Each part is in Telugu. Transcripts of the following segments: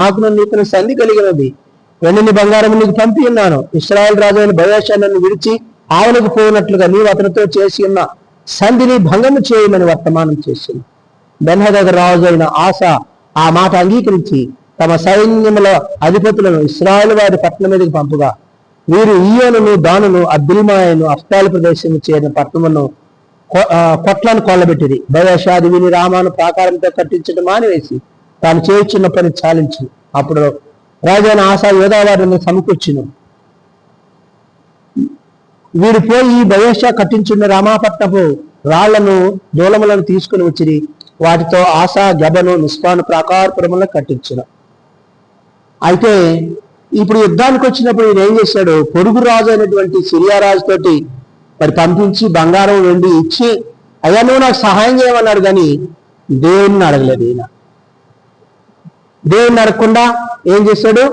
నాకు నీకు సంధి కలిగినది, వెండిని బంగారం నీకు పంపి ఉన్నాను. ఇశ్రాయేల్ రాజు అయిన బయెషా నన్ను విడిచి ఆవులకు పోయినట్లుగా నీవు అతనితో చేసి ఉన్న సంధిని భంగము చేయమని వర్తమానం చేసింది. బెన్హదద్ రాజు అయిన ఆస ఆ మాట అంగీకరించి తమ సైన్యముల అధిపతులను ఇశ్రాయేలు వారి పట్టణం మీదకి పంపుగా, వీరు ఈయోనును దానును అబ్దిల్మాయను అఫ్తాలు ప్రదేశం చేరిన పట్టణమును కొట్లను కొల్లబెట్టిరి. బయెషా అది విని రామాను ప్రాకారంతో కట్టించడం మానివేసి తాను చేయుచున్న పని చాలించి అప్పుడు రాజైన ఆస యోధావారిని సమకూర్చును. వీరు పోయి బయెషా కట్టించున్న రామాపట్నపు రాళ్లను దూలములను తీసుకుని వచ్చిరి. వాటితో ఆసా గెబను నిస్పాను ప్రాకారపురములను కట్టించును. అయితే ఇప్పుడు యుద్ధానికి వచ్చినప్పుడు ఈయన ఏం చేశాడు? పొరుగు రాజు అయినటువంటి సిరియా రాజుతోటి మరి పంపించి బంగారం వెండి ఇచ్చి, అయ్యా నువ్వు నాకు సహాయం చేయమన్నాడు, కానీ దేవుణ్ణి అడగలేదు. ఈయన దేవుణ్ణి అడగకుండా ఏం చేశాడు?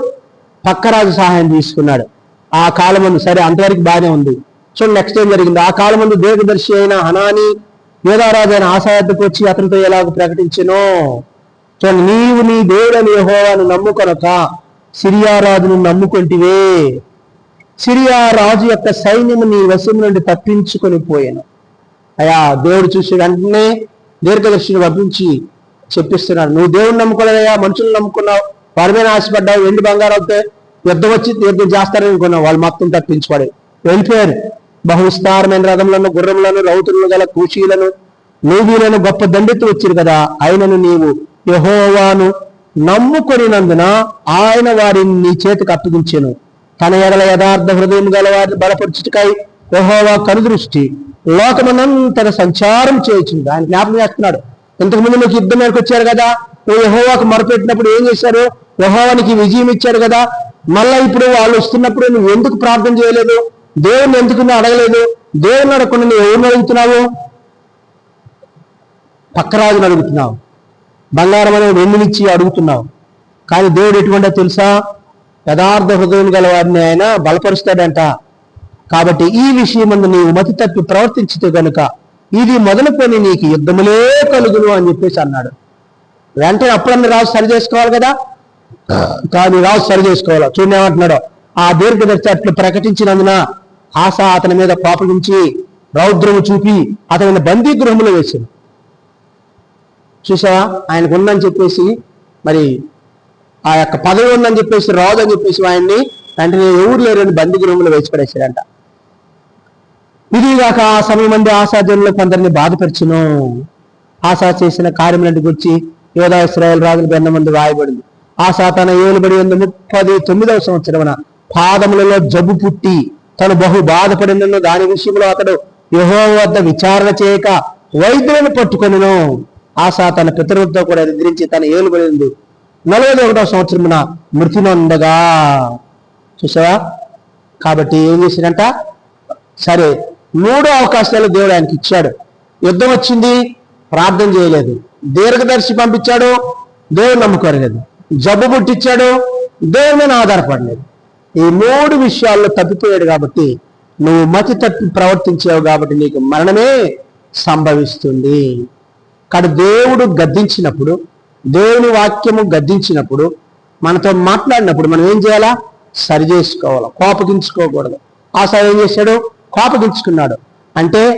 పక్క రాజు సహాయం తీసుకున్నాడు. ఆ కాలం ముందు సరే అంతవరకు బాగానే ఉంది. చూడండి నెక్స్ట్ ఏం జరిగింది. ఆ కాలం ముందు దీర్ఘదర్శి అయిన హనాని యోధారాజు అయిన ఆసా వద్దకు వచ్చి అతనితో ఎలాగ ప్రకటించెనో చూడండి. నీవు నీ దేవుడని యెహోవాను నమ్ముకొనక సిరియా రాజును నమ్ముకొంటివే. సిరియా రాజు యొక్క సైన్యము నీ వశం నుండి తప్పించుకొని పోయాను. అయా దేవుడు చూసి వెంటనే దీర్ఘదర్శిని పంపించి చెప్పిస్తున్నాడు, నువ్వు దేవుడిని నమ్ముకోలేదయా, మనుషులను నమ్ముకున్నావు, వారి మీద ఆశపడ్డావు, వెండి బంగారం అవుతే యుద్ధం వచ్చి యుద్ధం చేస్తారని అనుకున్నావు. వాళ్ళు మొత్తం తప్పించుకోడు వెళ్ళిపోయారు. బహువిస్తారమైన రథములను, గుర్రములను, రౌతులను గల కూషీలను, నూబీలను గొప్ప దండెత్తు వచ్చిరు కదా. ఆయనను నీవు యెహోవాను నమ్ముకొనినందున ఆయన వారిని నీ చేతికి అప్పగించెను. తన ఎడల యథార్థ హృదయం గల వారిని బలపరచుటకై యెహోవా కనుదృష్టి లోకమనంతట సంచారం చేయించింది. ఆయన జ్ఞాపకం చేస్తున్నాడు, ఇంతకుముందు నీకు యుద్ధం మీదకి వచ్చారు కదా, నువ్వు యెహోవాకు మొరపెట్టినప్పుడు ఏం చేశారు? యెహోవానికి విజయం ఇచ్చారు కదా. మళ్ళా ఇప్పుడు వాళ్ళు వస్తున్నప్పుడు నువ్వు ఎందుకు ప్రార్థన చేయలేదు? దేవుని ఎందుకు అడగలేదు? దేవుని అడగకుండా నువ్వు ఎవరిని అడుగుతున్నావు? పక్కరాజుని అడుగుతున్నావు, బంగారం అనే వెన్నునిచ్చి అడుగుతున్నావు. కానీ దేవుడు ఎటువంటో తెలుసా? యథార్థ హృదయం గల వారిని ఆయన బలపరుస్తాడంట. కాబట్టి ఈ విషయం నీవు మతి తప్పి ప్రవర్తించితే కనుక ఇది మొదలుకొని నీకు యుద్ధములే కలుగును అని చెప్పేసి అన్నాడు. వెంటనే అప్పుడన్నా రాజు సరి చేసుకోవాలి కదా, కానీ రాజు సరి చేసుకోవాలి. చూడండి ఏమంటున్నాడో, ఆ దీర్ఘదర్శి అట్లు ప్రకటించినందున ఆస అతని మీద కోపగించి రౌద్రము చూపి అతని బందీ గృహంలో వేసింది. చూసావా, ఆయనకు ఉందని చెప్పేసి, మరి ఆ యొక్క పదవి ఉందని చెప్పేసి, రాజు అని చెప్పేసి ఆయన్ని వెంటనే ఎవరు లేరని బందీ గృహంలో వేసి పడేసాడంట. ఇదిగాక ఆ సమయం మంది ఆశాజనులు కొందరిని బాధపరిచును. ఆశా చేసిన కార్యములను గురించి యోధా ఇశ్రాయేలు రాజుల గ్రంథం ముందు రాయబడింది. ఆశా తన ఏలుబడి 39వ సంవత్సరమున పాదములలో జబ్బు పుట్టి తను బహు బాధపడినను. దాని విషయంలో అతడు యెహోవా వద్ద విచారణ చేయక వైద్యులను పట్టుకొనిను. ఆశా తన పితరులతో కూడా నిద్రించి తన ఏలుబడి 41వ సంవత్సరమున మృతి నొందగా. చూసావా, కాబట్టి ఏం చేశాడంట? సరే, 3 అవకాశాలు దేవుడు ఆయనకి ఇచ్చాడు. యుద్ధం వచ్చింది, ప్రార్థన చేయలేదు. దీర్ఘదర్శి పంపించాడు, దేవుడు నమ్ముకోలేదు. జబ్బు పుట్టించాడు, దేవుడి మీద ఆధారపడలేదు. ఈ 3 విషయాల్లో తప్పిపోయాడు. కాబట్టి నువ్వు మతి తప్పి ప్రవర్తించావు కాబట్టి నీకు మరణమే సంభవిస్తుంది. కానీ దేవుడు గద్దించినప్పుడు, దేవుని వాక్యము గద్దించినప్పుడు, మనతో మాట్లాడినప్పుడు మనం ఏం చేయాలా? సరి చేసుకోవాలి, కోపగించుకోకూడదు. ఆశ ఏం చేశాడు? కోపగించుకున్నాడు. అంటే